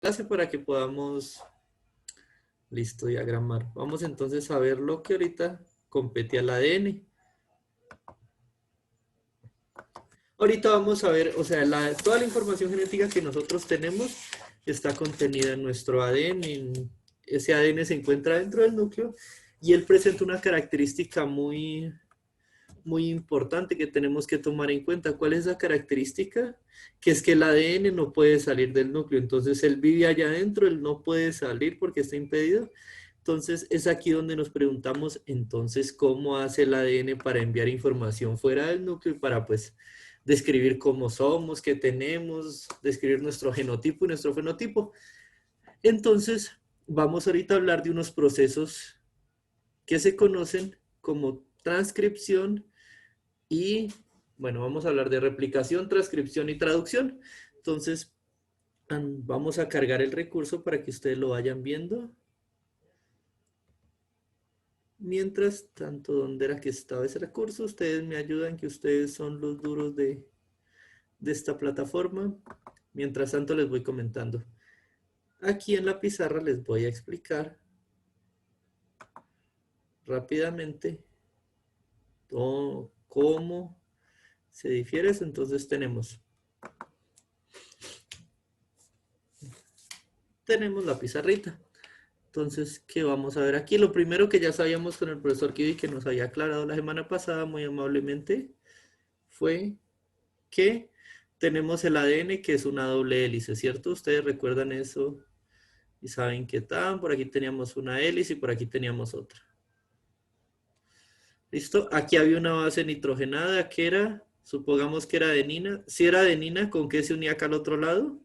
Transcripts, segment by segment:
clase para que podamos, listo, diagramar. Vamos entonces a ver lo que ahorita compete al ADN. Ahorita vamos a ver, o sea, toda la información genética que nosotros tenemos está contenida en nuestro ADN. Ese ADN se encuentra dentro del núcleo y él presenta una característica muy importante que tenemos que tomar en cuenta. ¿Cuál es esa característica? Que es que el ADN no puede salir del núcleo. Entonces él vive allá adentro, él no puede salir porque está impedido. Entonces es aquí donde nos preguntamos entonces cómo hace el ADN para enviar información fuera del núcleo y para pues describir cómo somos, qué tenemos, describir nuestro genotipo y nuestro fenotipo. Entonces vamos ahorita a hablar de unos procesos que se conocen como transcripción y, bueno, vamos a hablar de replicación, transcripción y traducción. Entonces vamos a cargar el recurso para que ustedes lo vayan viendo. Mientras tanto, ¿dónde era que estaba ese recurso? Ustedes me ayudan, que ustedes son los duros de esta plataforma. Mientras tanto, les voy comentando. Aquí en la pizarra les voy a explicar rápidamente cómo se difiere eso. Entonces tenemos la pizarrita. Entonces, ¿qué vamos a ver aquí? Lo primero que ya sabíamos con el profesor Kiwi, que nos había aclarado la semana pasada muy amablemente, fue que tenemos el ADN, que es una doble hélice, ¿cierto? Ustedes recuerdan eso y saben qué tal. Por aquí teníamos una hélice y por aquí teníamos otra. ¿Listo? Aquí había una base nitrogenada que era, supongamos que era adenina. Si era adenina, ¿con qué se unía acá al otro lado?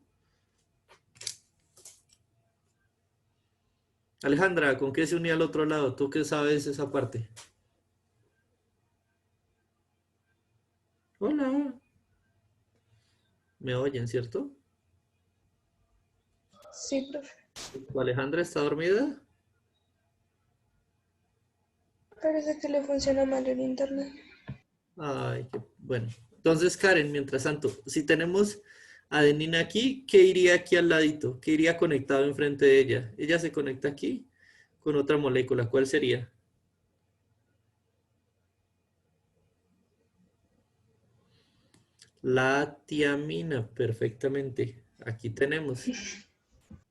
Alejandra, ¿con qué se unía al otro lado? ¿Tú qué sabes esa parte? Hola. ¿Me oyen, cierto? Sí, profe. ¿Alejandra está dormida? Parece que le funciona mal el internet. Ay, qué bueno. Entonces, Karen, mientras tanto, si tenemos adenina aquí, ¿qué iría aquí al ladito? ¿Qué iría conectado enfrente de ella? Ella se conecta aquí con otra molécula. ¿Cuál sería? La tiamina, perfectamente. Aquí tenemos.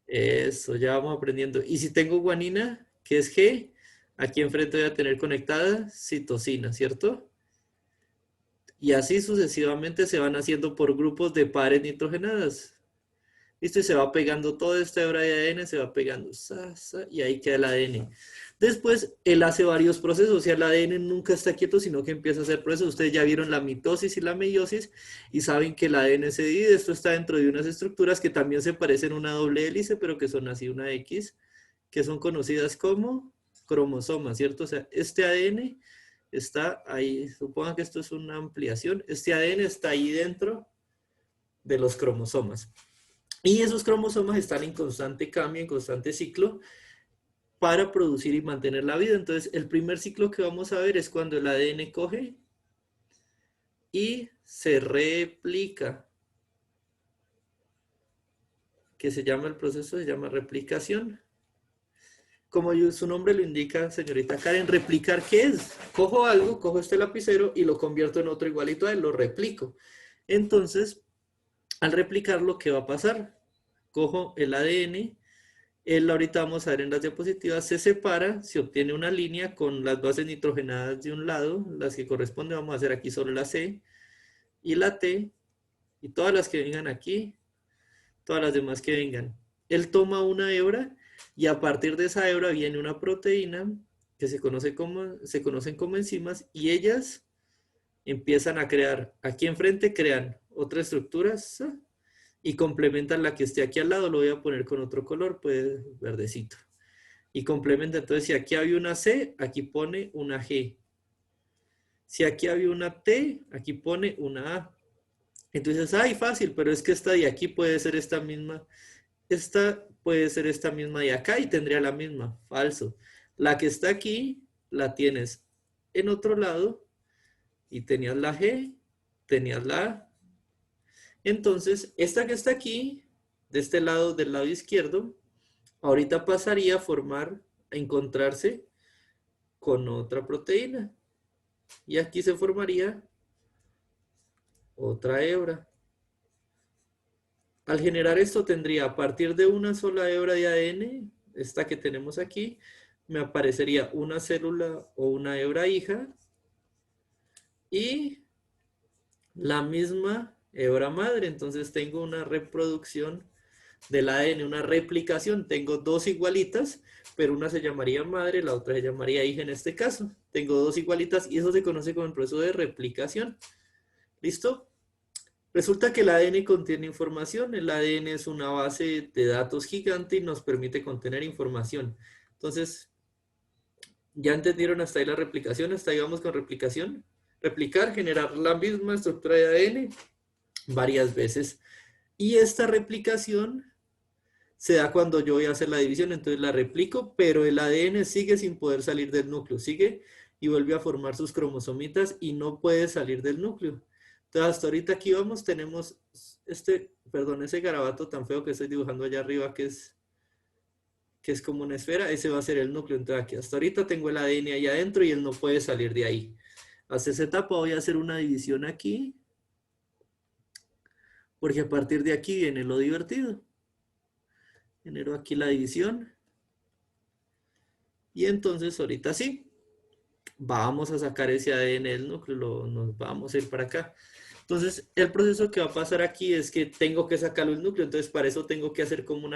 Eso, ya vamos aprendiendo. Y si tengo guanina, que es G, aquí enfrente voy a tener conectada citosina, ¿cierto? Y así sucesivamente se van haciendo por grupos de pares nitrogenadas. ¿Listo? Y se va pegando toda esta hebra de ADN, se va pegando, y ahí queda el ADN. Después, él hace varios procesos, o sea, el ADN nunca está quieto, sino que empieza a hacer procesos. Ustedes ya vieron la mitosis y la meiosis y saben que el ADN se divide. Esto está dentro de unas estructuras que también se parecen a una doble hélice, pero que son así una X, que son conocidas como cromosomas, ¿cierto? O sea, este ADN está ahí, supongan que esto es una ampliación, este ADN está ahí dentro de los cromosomas. Y esos cromosomas están en constante cambio, en constante ciclo, para producir y mantener la vida. Entonces, el primer ciclo que vamos a ver es cuando el ADN coge y se replica, que se llama el proceso, se llama replicación. Como su nombre lo indica, señorita Karen, replicar, ¿qué es? Cojo algo, cojo este lapicero y lo convierto en otro igualito a él, lo replico. Entonces, al replicarlo, ¿qué va a pasar? Cojo el ADN, él ahorita vamos a ver en las diapositivas, se separa, se obtiene una línea con las bases nitrogenadas de un lado, las que corresponden, vamos a hacer aquí solo la C y la T, y todas las que vengan aquí, todas las demás que vengan. Él toma una hebra y a partir de esa hebra viene una proteína que se conocen como enzimas y ellas empiezan a crear, aquí enfrente crean otras estructuras y complementan la que esté aquí al lado, lo voy a poner con otro color, pues verdecito. Y complementa, entonces si aquí había una C, aquí pone una G. Si aquí había una T, aquí pone una A. Entonces, ay, fácil, pero es que esta de aquí puede ser esta puede ser esta misma de acá y tendría la misma. Falso. La que está aquí, la tienes en otro lado y tenías la G, tenías la A. Entonces, esta que está aquí, de este lado, del lado izquierdo, ahorita pasaría a encontrarse con otra proteína. Y aquí se formaría otra hebra. Al generar esto tendría a partir de una sola hebra de ADN, esta que tenemos aquí, me aparecería una célula o una hebra hija y la misma hebra madre. Entonces tengo una reproducción del ADN, una replicación. Tengo dos igualitas, pero una se llamaría madre, la otra se llamaría hija en este caso. Tengo dos igualitas y eso se conoce como el proceso de replicación. ¿Listo? Resulta que el ADN contiene información. El ADN es una base de datos gigante y nos permite contener información. Entonces, ¿ya entendieron hasta ahí la replicación? Hasta ahí vamos con replicación. Replicar, generar la misma estructura de ADN varias veces. Y esta replicación se da cuando yo voy a hacer la división, entonces la replico, pero el ADN sigue sin poder salir del núcleo, sigue y vuelve a formar sus cromosomitas y no puede salir del núcleo. Entonces hasta ahorita aquí vamos, tenemos ese garabato tan feo que estoy dibujando allá arriba que es como una esfera, ese va a ser el núcleo. Entonces aquí hasta ahorita tengo el ADN ahí adentro y él no puede salir de ahí. Hasta esa etapa voy a hacer una división aquí, porque a partir de aquí viene lo divertido. Genero aquí la división. Y entonces ahorita sí, vamos a sacar ese ADN del núcleo, nos vamos a ir para acá. Entonces el proceso que va a pasar aquí es que tengo que sacarlo del núcleo, entonces para eso tengo que hacer como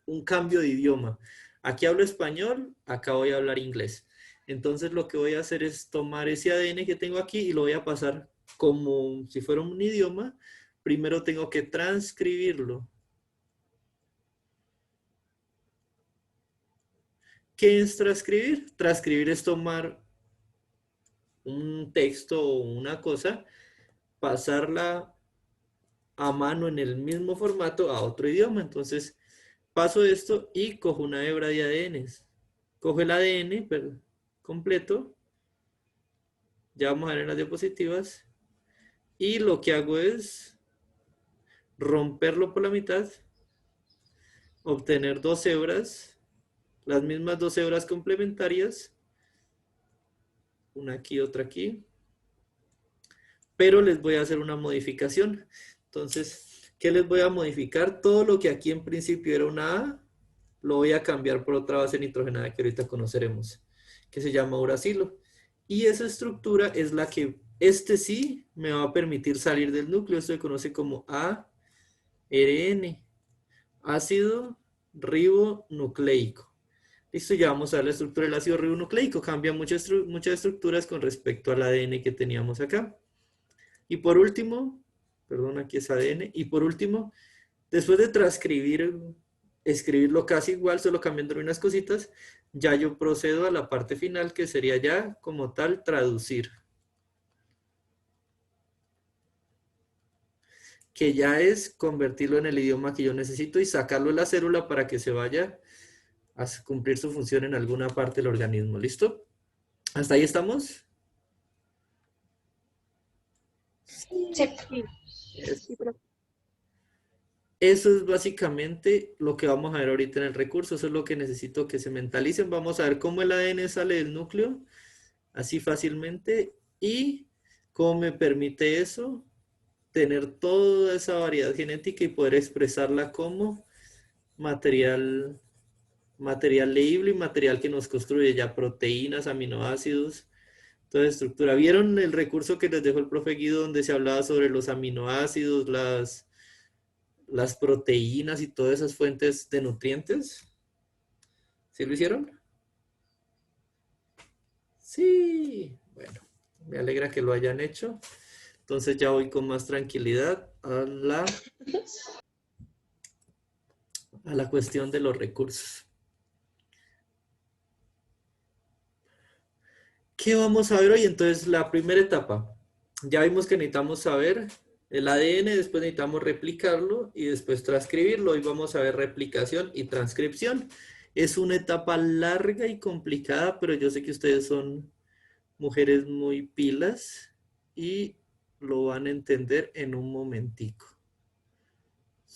un cambio de idioma. Aquí hablo español, acá voy a hablar inglés. Entonces lo que voy a hacer es tomar ese ADN que tengo aquí y lo voy a pasar como si fuera un idioma. Primero tengo que transcribirlo. ¿Qué es transcribir? Transcribir es tomar un texto o una cosa, pasarla a mano en el mismo formato a otro idioma. Entonces paso esto y cojo una hebra de ADNs. Cojo el ADN completo, ya vamos a ver en las diapositivas, y lo que hago es romperlo por la mitad, obtener dos hebras, las mismas dos hebras complementarias, una aquí, otra aquí, pero les voy a hacer una modificación. Entonces, ¿qué les voy a modificar? Todo lo que aquí en principio era una A, lo voy a cambiar por otra base nitrogenada que ahorita conoceremos, que se llama uracilo. Y esa estructura es la que, sí, me va a permitir salir del núcleo. Esto se conoce como ARN, ácido ribonucleico. Listo, ya vamos a ver la estructura del ácido ribonucleico. Cambia muchas estructuras con respecto al ADN que teníamos acá. Y por último, perdón, aquí es ADN. Y por último, después de transcribir, escribirlo casi igual, solo cambiando unas cositas, ya yo procedo a la parte final, que sería ya como tal traducir. Que ya es convertirlo en el idioma que yo necesito y sacarlo de la célula para que se vaya a cumplir su función en alguna parte del organismo. ¿Listo? ¿Hasta ahí estamos? Sí. Es- Eso es básicamente lo que vamos a ver ahorita en el recurso. Eso es lo que necesito que se mentalicen. Vamos a ver cómo el ADN sale del núcleo así fácilmente y cómo me permite eso tener toda esa variedad genética y poder expresarla como material, material leíble y material que nos construye ya proteínas, aminoácidos, toda estructura. ¿Vieron el recurso que les dejó el profe Guido donde se hablaba sobre los aminoácidos, las proteínas y todas esas fuentes de nutrientes? ¿Sí lo hicieron? Sí. Bueno, me alegra que lo hayan hecho. Entonces ya voy con más tranquilidad a la cuestión de los recursos. ¿Qué vamos a ver hoy? Entonces, la primera etapa. Ya vimos que necesitamos saber el ADN, después necesitamos replicarlo y después transcribirlo. Hoy vamos a ver replicación y transcripción. Es una etapa larga y complicada, pero yo sé que ustedes son mujeres muy pilas y lo van a entender en un momentico.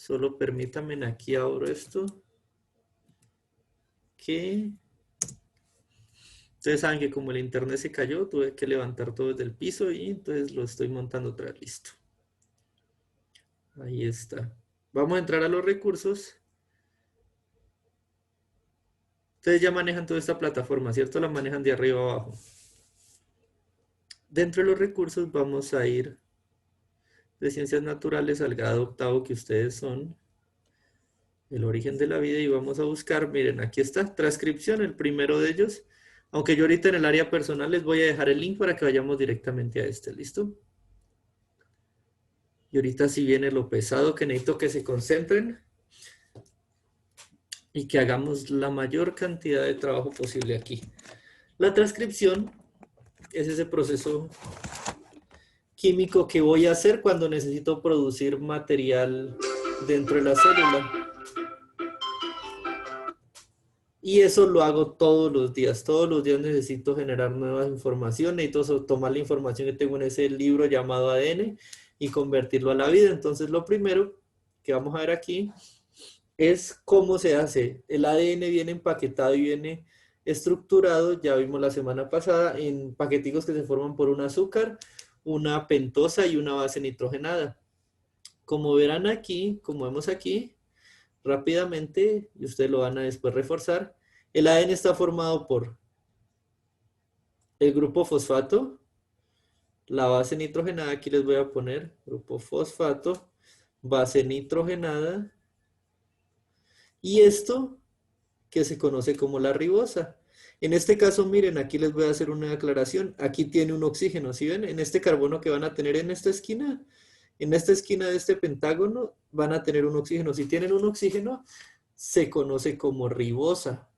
Solo permítanme, aquí abro esto. Que ustedes saben que como el internet se cayó, tuve que levantar todo desde el piso y entonces lo estoy montando otra vez. Listo. Ahí está. Vamos a entrar a los recursos. Ustedes ya manejan toda esta plataforma, ¿cierto? La manejan de arriba a abajo. Dentro de los recursos vamos a ir de ciencias naturales al grado octavo que ustedes son. El origen de la vida y vamos a buscar, miren, aquí está, transcripción, el primero de ellos. Aunque yo ahorita en el área personal les voy a dejar el link para que vayamos directamente a este, ¿listo? Y ahorita sí viene lo pesado, que necesito que se concentren y que hagamos la mayor cantidad de trabajo posible aquí. La transcripción es ese proceso químico que voy a hacer cuando necesito producir material dentro de la célula. Y eso lo hago todos los días. Todos los días necesito generar nuevas informaciones. Necesito tomar la información que tengo en ese libro llamado ADN y convertirlo a la vida. Entonces, lo primero que vamos a ver aquí es cómo se hace. El ADN viene empaquetado y viene estructurado, ya vimos la semana pasada, en paqueticos que se forman por un azúcar, una pentosa y una base nitrogenada. Como verán aquí, como vemos aquí, rápidamente, y ustedes lo van a después reforzar, el ADN está formado por el grupo fosfato, la base nitrogenada, aquí les voy a poner grupo fosfato, base nitrogenada, y esto que se conoce como la ribosa. En este caso, miren, aquí les voy a hacer una aclaración, aquí tiene un oxígeno, ¿sí ven? En este carbono que van a tener en esta esquina de este pentágono van a tener un oxígeno. Si tienen un oxígeno, se conoce como ribosa.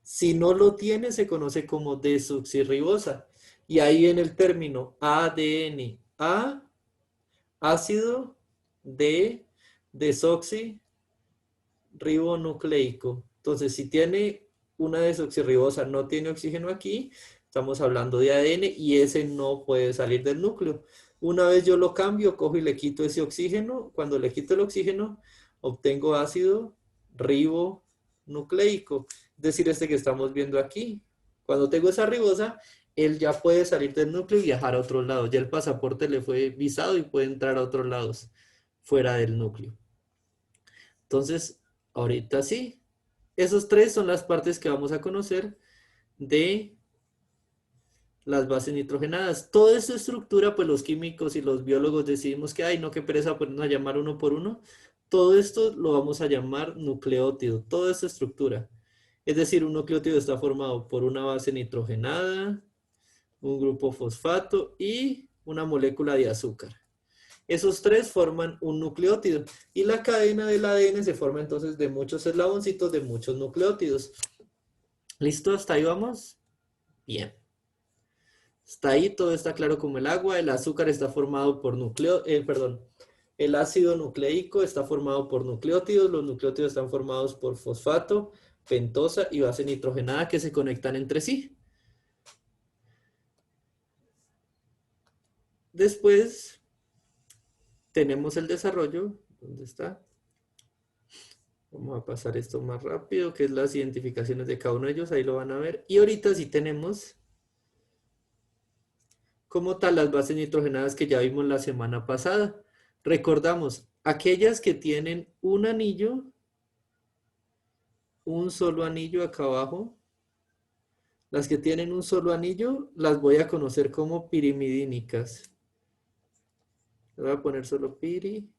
Si no lo tiene, se conoce como desoxirribosa. Y ahí en el término ADN, A, ácido, D, desoxirribonucleico. Entonces, si tiene una desoxirribosa, no tiene oxígeno aquí, estamos hablando de ADN y ese no puede salir del núcleo. Una vez yo lo cambio, cojo y le quito ese oxígeno. Cuando le quito el oxígeno, obtengo ácido ribonucleico. Es decir, este que estamos viendo aquí. Cuando tengo esa ribosa, él ya puede salir del núcleo y viajar a otros lados. Ya el pasaporte le fue visado y puede entrar a otros lados fuera del núcleo. Entonces, ahorita sí. Esos tres son las partes que vamos a conocer de las bases nitrogenadas. Toda esta estructura, pues los químicos y los biólogos decidimos que, ay, no, qué pereza ponernos a llamar uno por uno. Todo esto lo vamos a llamar nucleótido, toda esta estructura. Es decir, un nucleótido está formado por una base nitrogenada, un grupo fosfato y una molécula de azúcar. Esos tres forman un nucleótido y la cadena del ADN se forma entonces de muchos eslaboncitos de muchos nucleótidos. ¿Listo? ¿Hasta ahí vamos? Bien. Está ahí, todo está claro como el agua. El azúcar está formado por el ácido nucleico está formado por nucleótidos. Los nucleótidos están formados por fosfato, pentosa y base nitrogenada que se conectan entre sí. Después tenemos el desarrollo. ¿Dónde está? Vamos a pasar esto más rápido, que es las identificaciones de cada uno de ellos. Ahí lo van a ver. Y ahorita sí tenemos como tal las bases nitrogenadas que ya vimos la semana pasada. Recordamos, aquellas que tienen un anillo, un solo anillo acá abajo, las que tienen un solo anillo las voy a conocer como pirimidínicas. Voy a poner solo piri.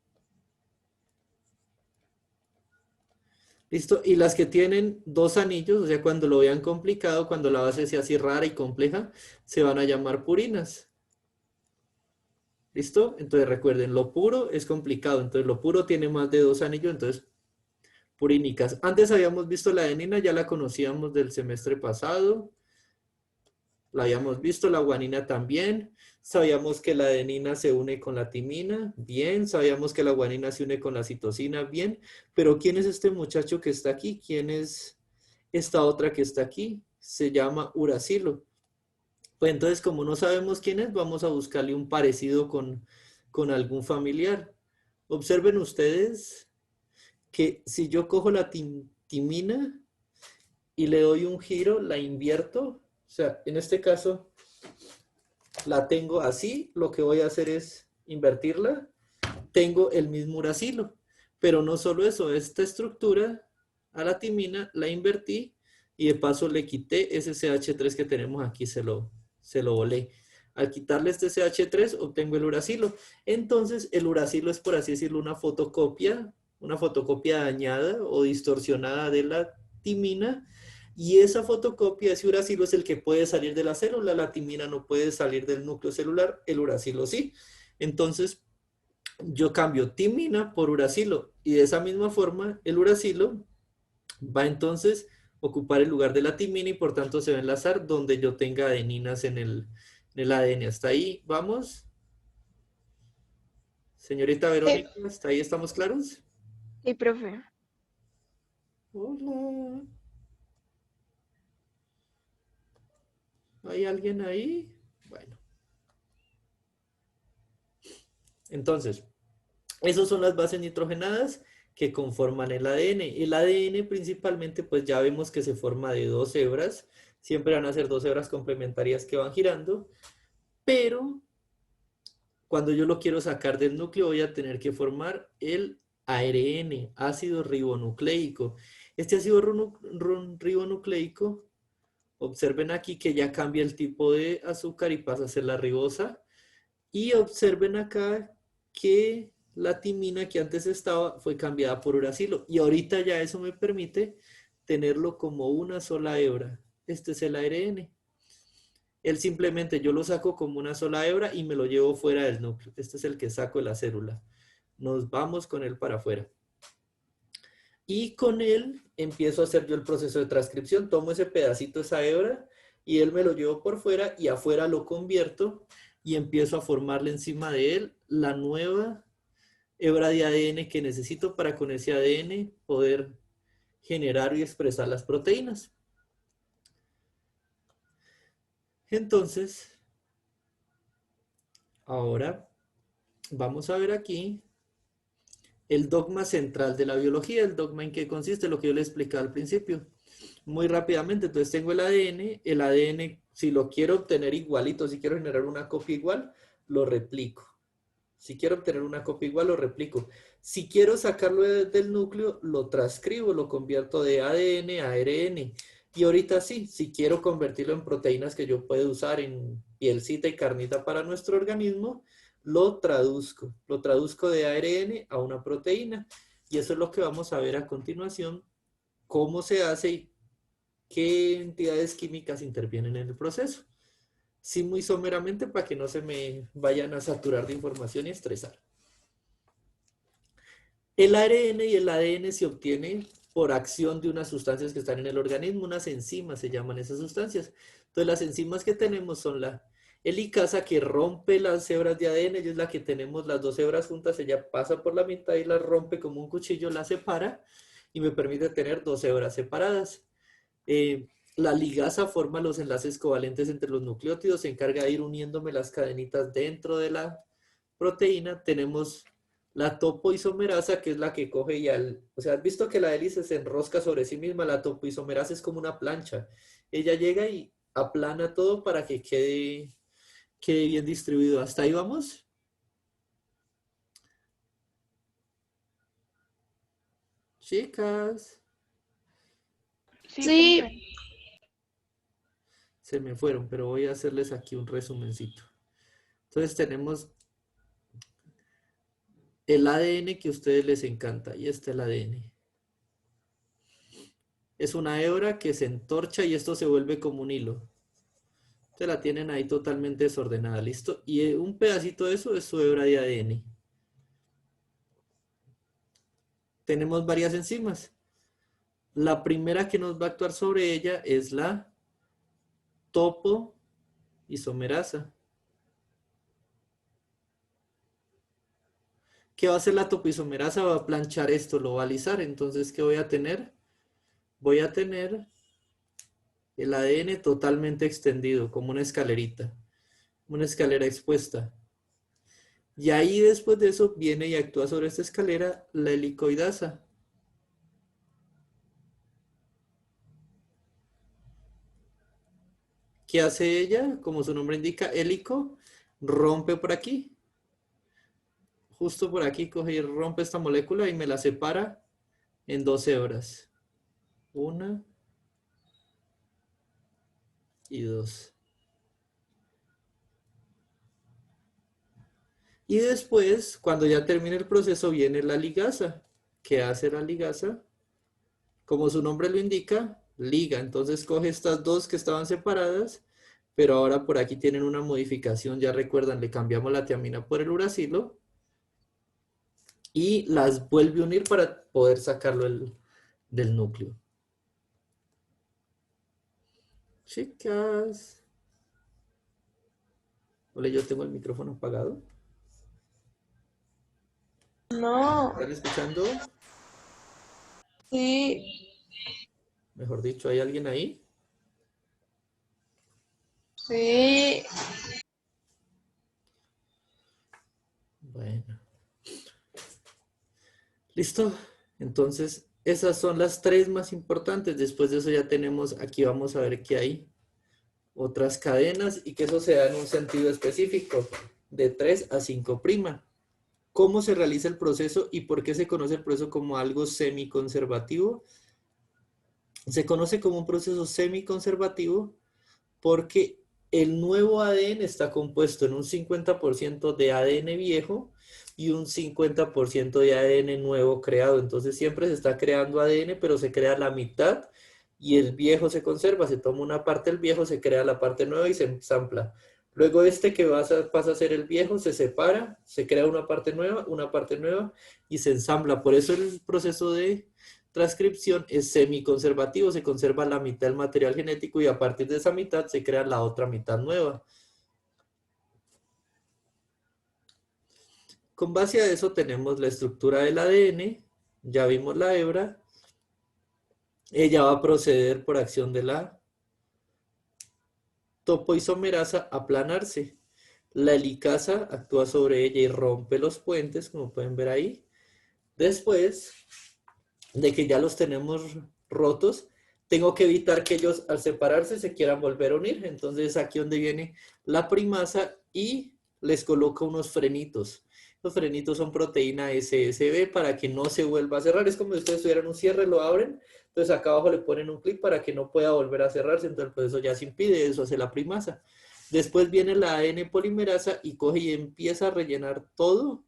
Listo, y las que tienen dos anillos, o sea, cuando lo vean complicado, cuando la base sea así rara y compleja, se van a llamar purinas. ¿Listo? Entonces recuerden, lo puro es complicado, entonces lo puro tiene más de dos anillos, entonces purínicas. Antes habíamos visto la adenina, ya la conocíamos del semestre pasado. La habíamos visto, la guanina también. Sabíamos que la adenina se une con la timina, bien. Sabíamos que la guanina se une con la citosina, bien. Pero ¿quién es este muchacho que está aquí? ¿Quién es esta otra que está aquí? Se llama uracilo. Pues entonces, como no sabemos quién es, vamos a buscarle un parecido con algún familiar. Observen ustedes que si yo cojo la timina y le doy un giro, la invierto, o sea, en este caso la tengo así, lo que voy a hacer es invertirla, tengo el mismo uracilo, pero no solo eso, esta estructura a la timina la invertí y de paso le quité ese CH3 que tenemos aquí, se lo volé. Al quitarle este CH3 obtengo el uracilo. Entonces el uracilo es, por así decirlo, una fotocopia dañada o distorsionada de la timina, y esa fotocopia, ese uracilo es el que puede salir de la célula, la timina no puede salir del núcleo celular, el uracilo sí. Entonces yo cambio timina por uracilo y de esa misma forma el uracilo va entonces a ocupar el lugar de la timina y por tanto se va a enlazar donde yo tenga adeninas en el ADN. ¿Hasta ahí vamos? Señorita Sí, Verónica, ¿hasta ahí estamos claros? sí, profe. Hola, ¿hay alguien ahí? Bueno, entonces, esas son las bases nitrogenadas que conforman el ADN. El ADN principalmente, pues ya vemos que se forma de dos hebras. Siempre van a ser dos hebras complementarias que van girando, pero cuando yo lo quiero sacar del núcleo voy a tener que formar el ARN, ácido ribonucleico. Este ácido ribonucleico, observen aquí que ya cambia el tipo de azúcar y pasa a ser la ribosa. Y observen acá que la timina que antes estaba fue cambiada por uracilo. Y ahorita ya eso me permite tenerlo como una sola hebra. Este es el ARN. Él simplemente yo lo saco como una sola hebra y me lo llevo fuera del núcleo. Este es el que saco de la célula. Nos vamos con él para afuera. Y con él empiezo a hacer yo el proceso de transcripción. Tomo ese pedacito, esa hebra, y él me lo llevo por fuera y afuera lo convierto y empiezo a formarle encima de él la nueva hebra de ADN que necesito para con ese ADN poder generar y expresar las proteínas. Entonces, ahora vamos a ver aquí el dogma central de la biología, el dogma en qué consiste, lo que yo le explicaba al principio. Muy rápidamente, entonces tengo el ADN, si lo quiero obtener igualito, si quiero generar una copia igual, lo replico. Si quiero obtener una copia igual, lo replico. Si quiero sacarlo del núcleo, lo transcribo, lo convierto de ADN a ARN. Y ahorita sí, si quiero convertirlo en proteínas que yo puedo usar en pielcita y carnita para nuestro organismo, lo traduzco. Lo traduzco de ARN a una proteína. Y eso es lo que vamos a ver a continuación, cómo se hace y qué entidades químicas intervienen en el proceso. Sí, muy someramente para que no se me vayan a saturar de información y estresar. El ARN y el ADN se obtienen por acción de unas sustancias que están en el organismo, unas enzimas se llaman esas sustancias. Entonces las enzimas que tenemos son la helicasa que rompe las hebras de ADN, ella es la que tenemos las dos hebras juntas, ella pasa por la mitad y las rompe como un cuchillo, las separa y me permite tener dos hebras separadas. La ligasa forma los enlaces covalentes entre los nucleótidos, se encarga de ir uniéndome las cadenitas dentro de la proteína. Tenemos la topoisomerasa, que es la que coge y o sea, has visto que la hélice se enrosca sobre sí misma, la topoisomerasa es como una plancha. Ella llega y aplana todo para que quede bien distribuido. ¿Hasta ahí vamos? Chicas, Sí, profe. Sí, se me fueron, pero voy a hacerles aquí un resumencito. Entonces tenemos el ADN que a ustedes les encanta. Y este es el ADN. Es una hebra que se entorcha y esto se vuelve como un hilo. Ustedes la tienen ahí totalmente desordenada, ¿listo? Y un pedacito de eso es su hebra de ADN. Tenemos varias enzimas. La primera que nos va a actuar sobre ella es la topoisomerasa. ¿Qué va a hacer la topoisomerasa? Va a planchar esto, lo va a alisar. Entonces, ¿qué voy a tener? Voy a tener el ADN totalmente extendido, como una escalerita, una escalera expuesta. Y ahí después de eso viene y actúa sobre esta escalera la helicoidasa. ¿Qué hace ella? Como su nombre indica, hélico, rompe por aquí. Justo por aquí coge y rompe esta molécula y me la separa en 12 horas. Una y dos. Y después, cuando ya termine el proceso, viene la ligasa. ¿Qué hace la ligasa? Como su nombre lo indica, liga. Entonces coge estas dos que estaban separadas, pero ahora por aquí tienen una modificación. Ya recuerdan, le cambiamos la tiamina por el uracilo y las vuelve a unir para poder sacarlo del núcleo. Chicas. Hola, yo tengo el micrófono apagado. No, ¿Están escuchando? sí, Mejor dicho, ¿hay alguien ahí? sí. Bueno. ¿Listo? Entonces, esas son las tres más importantes. Después de eso ya tenemos, aquí vamos a ver que hay otras cadenas y que eso se da en un sentido específico, de 3 a 5'. ¿Cómo se realiza el proceso y por qué se conoce el proceso como algo semiconservativo? Se conoce como un proceso semiconservativo porque el nuevo ADN está compuesto en un 50% de ADN viejo y un 50% de ADN nuevo creado. Entonces siempre se está creando ADN, pero se crea la mitad y el viejo se conserva. Se toma una parte del viejo, se crea la parte nueva y se ensambla. Luego este que pasa a ser el viejo se separa, se crea una parte nueva y se ensambla. Por eso el proceso de transcripción es semiconservativo, se conserva la mitad del material genético y a partir de esa mitad se crea la otra mitad nueva. Con base a eso tenemos la estructura del ADN, ya vimos la hebra, ella va a proceder por acción de la topoisomerasa a aplanarse. La helicasa actúa sobre ella y rompe los puentes, como pueden ver ahí. Después de que ya los tenemos rotos, tengo que evitar que ellos al separarse se quieran volver a unir. Entonces aquí donde viene la primasa y les coloco unos frenitos. Los frenitos son proteína SSB para que no se vuelva a cerrar. Es como si ustedes tuvieran un cierre, lo abren. Entonces acá abajo le ponen un clip para que no pueda volver a cerrarse. Entonces el proceso ya se impide, eso hace la primasa. Después viene la ADN polimerasa y coge y empieza a rellenar todo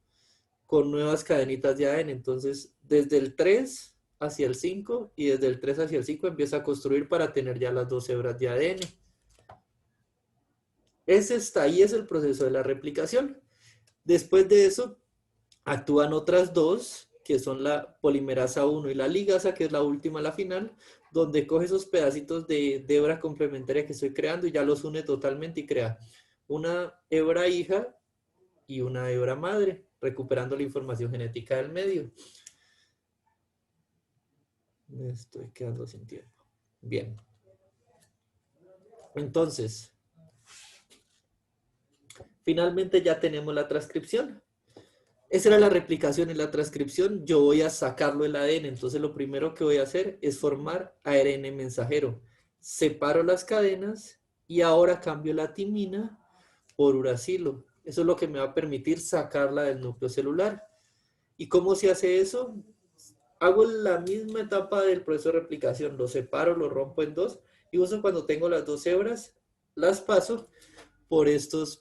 con nuevas cadenitas de ADN. Entonces, desde el 3 hacia el 5 y desde el 3 hacia el 5 empieza a construir para tener ya las 2 hebras de ADN. Ahí es el proceso de la replicación. Después de eso, actúan otras dos, que son la polimerasa 1 y la ligasa, que es la última, la final, donde coge esos pedacitos de hebra complementaria que estoy creando y ya los une totalmente y crea una hebra hija y una hebra madre, recuperando la información genética del medio. Me estoy quedando sin tiempo. Bien. Entonces, finalmente ya tenemos la transcripción. Esa era la replicación. En la transcripción yo voy a sacarlo del ADN. Entonces lo primero que voy a hacer es formar ARN mensajero. Separo las cadenas y ahora cambio la timina por uracilo. Eso es lo que me va a permitir sacarla del núcleo celular. ¿Y cómo se hace eso? Hago la misma etapa del proceso de replicación. Lo separo, lo rompo en dos y uso cuando tengo las dos hebras, las paso por estos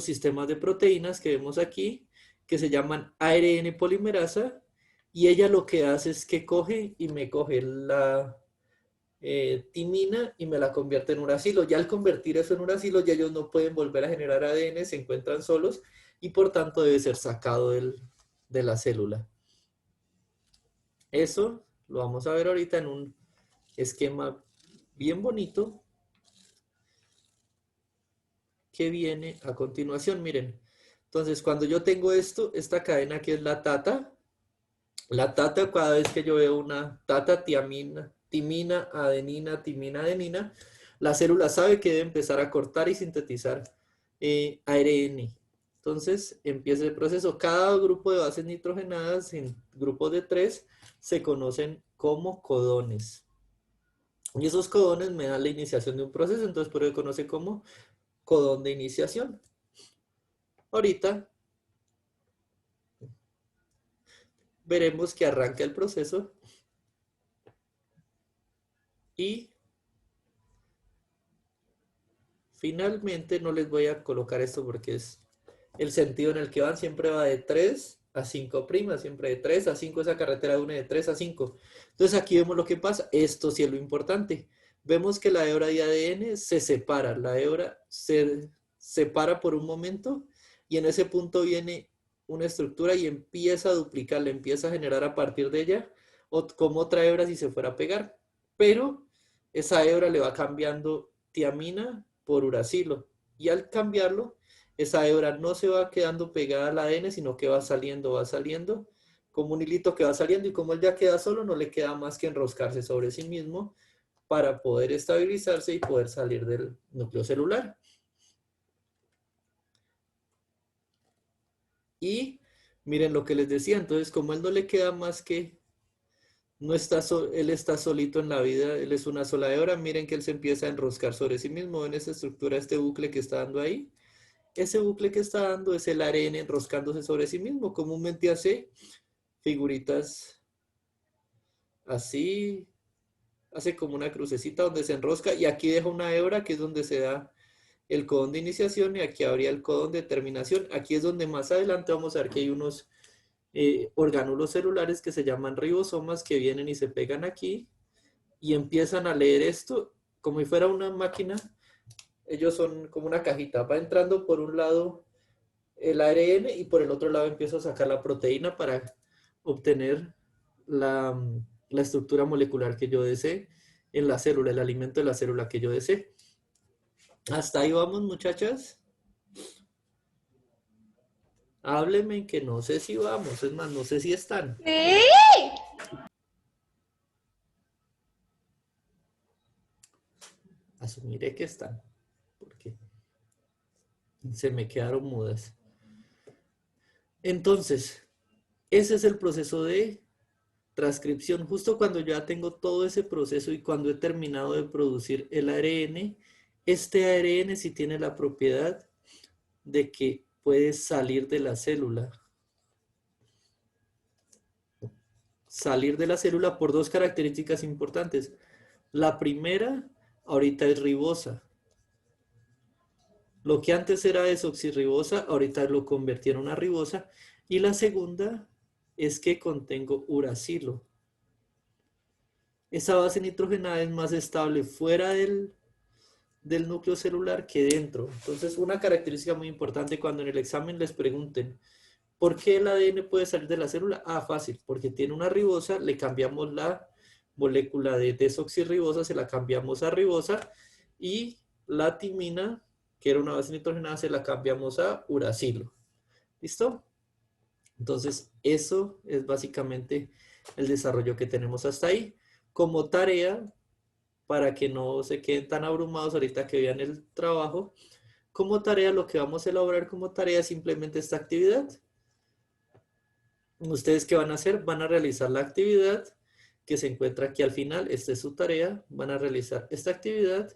sistemas de proteínas que vemos aquí, que se llaman ARN polimerasa, y ella lo que hace es que coge y me coge la timina y me la convierte en uracilo. Ya al convertir eso en uracilo, ya ellos no pueden volver a generar ADN, se encuentran solos y por tanto debe ser sacado de la célula. Eso lo vamos a ver ahorita en un esquema bien bonito que viene a continuación. Miren, entonces cuando yo tengo esta cadena que es la tata, cada vez que yo veo una tata, timina, adenina, la célula sabe que debe empezar a cortar y sintetizar ARN. Entonces empieza el proceso. Cada grupo de bases nitrogenadas en grupos de 3 se conocen como codones. Y esos codones me dan la iniciación de un proceso, entonces por eso se conoce como codón de iniciación. Ahorita veremos que arranca el proceso y finalmente no les voy a colocar esto porque es el sentido en el que van, siempre va de 3 a 5 primas, siempre de 3 a 5 esa carretera une de 3 a 5. Entonces aquí vemos lo que pasa, esto sí es lo importante. Vemos que la hebra de ADN se separa, la hebra se separa por un momento y en ese punto viene una estructura y empieza a duplicar, empieza a generar a partir de ella como otra hebra si se fuera a pegar. Pero esa hebra le va cambiando tiamina por uracilo y al cambiarlo esa hebra no se va quedando pegada al ADN, sino que va saliendo, como un hilito que va saliendo y como él ya queda solo, no le queda más que enroscarse sobre sí mismo para poder estabilizarse y poder salir del núcleo celular. Y miren lo que les decía, entonces como él no le queda más que, no está él está solito en la vida, él es una sola hebra, miren que él se empieza a enroscar sobre sí mismo, en esa estructura, este bucle que está dando ahí. Ese bucle que está dando es el ARN enroscándose sobre sí mismo. Comúnmente hace figuritas así, hace como una crucecita donde se enrosca y aquí deja una hebra que es donde se da el codón de iniciación y aquí habría el codón de terminación. Aquí es donde más adelante vamos a ver que hay unos orgánulos celulares que se llaman ribosomas que vienen y se pegan aquí y empiezan a leer esto como si fuera una máquina. Ellos son como una cajita, va entrando por un lado el ARN y por el otro lado empiezo a sacar la proteína para obtener la, la estructura molecular que yo desee en la célula, el alimento de la célula que yo desee. Hasta ahí vamos, muchachas. Háblenme que no sé si vamos, es más, no sé si están. Sí. Asumiré que están, porque se me quedaron mudas. Entonces, ese es el proceso de transcripción. Justo cuando ya tengo todo ese proceso y cuando he terminado de producir el ARN, este ARN sí tiene la propiedad de que puede salir de la célula. Salir de la célula por dos características importantes. La primera, ahorita es ribosa. Lo que antes era desoxirribosa, ahorita lo convirtieron a ribosa. Y la segunda es que contengo uracilo. Esa base nitrogenada es más estable fuera del núcleo celular que dentro. Entonces, una característica muy importante cuando en el examen les pregunten, ¿por qué el ADN puede salir de la célula? Ah, fácil, porque tiene una ribosa, le cambiamos la molécula de desoxirribosa, se la cambiamos a ribosa y la timina, que era una base nitrogenada, se la cambiamos a uracilo. ¿Listo? Entonces, eso es básicamente el desarrollo que tenemos hasta ahí. Como tarea, para que no se queden tan abrumados ahorita que vean el trabajo, como tarea, lo que vamos a elaborar como tarea es simplemente esta actividad. ¿Ustedes qué van a hacer? Van a realizar la actividad que se encuentra aquí al final. Esta es su tarea. Van a realizar esta actividad.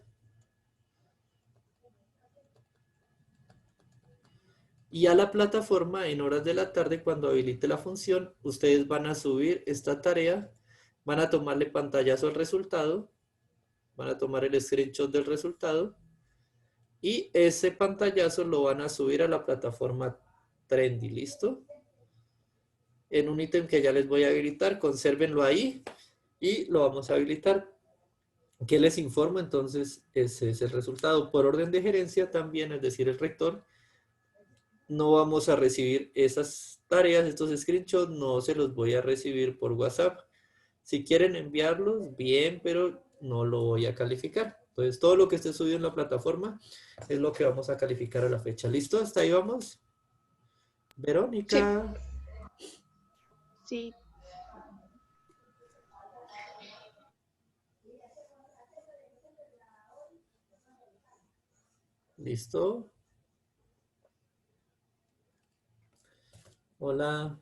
Y a la plataforma en horas de la tarde, cuando habilite la función, ustedes van a subir esta tarea, van a tomarle pantallazo al resultado, van a tomar el screenshot del resultado y ese pantallazo lo van a subir a la plataforma Trendy, ¿listo? En un ítem que ya les voy a habilitar, consérvenlo ahí y lo vamos a habilitar. ¿Qué les informo? Entonces, ese es el resultado. Por orden de gerencia también, es decir, el rector, no vamos a recibir esas tareas, estos screenshots, no se los voy a recibir por WhatsApp. Si quieren enviarlos, bien, pero no lo voy a calificar. Entonces, todo lo que esté subido en la plataforma es lo que vamos a calificar a la fecha. ¿Listo? ¿Hasta ahí vamos? Sí. Verónica. Sí. ¿Listo? Hola.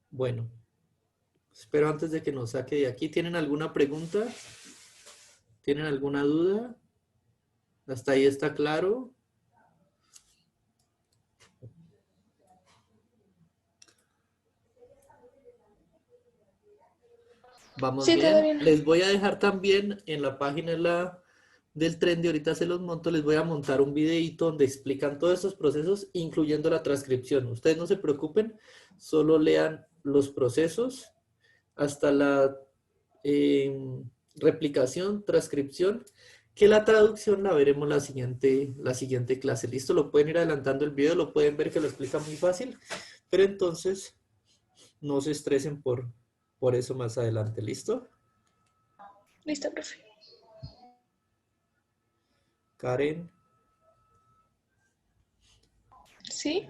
Bueno, espero antes de que nos saque de aquí. ¿Tienen alguna pregunta? ¿Tienen alguna duda? ¿Hasta ahí está claro? Vamos Sí, todo bien. bien. Les voy a dejar también en la página del tren de ahorita se los monto. Les voy a montar un videito donde explican todos estos procesos, incluyendo la transcripción. Ustedes no se preocupen, solo lean los procesos hasta la replicación, transcripción, que la traducción la veremos la siguiente clase. ¿Listo? Lo pueden ir adelantando el video, lo pueden ver que lo explica muy fácil, pero entonces no se estresen por eso más adelante. ¿Listo? Listo, profe. Karen, ¿Sí?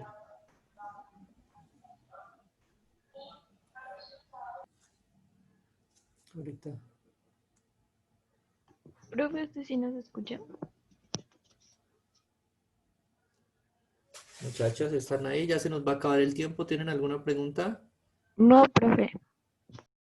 ahorita. Profe, ¿usted sí nos escucha? Muchachas, están ahí, ya se nos va a acabar el tiempo. ¿Tienen alguna pregunta? No, profe.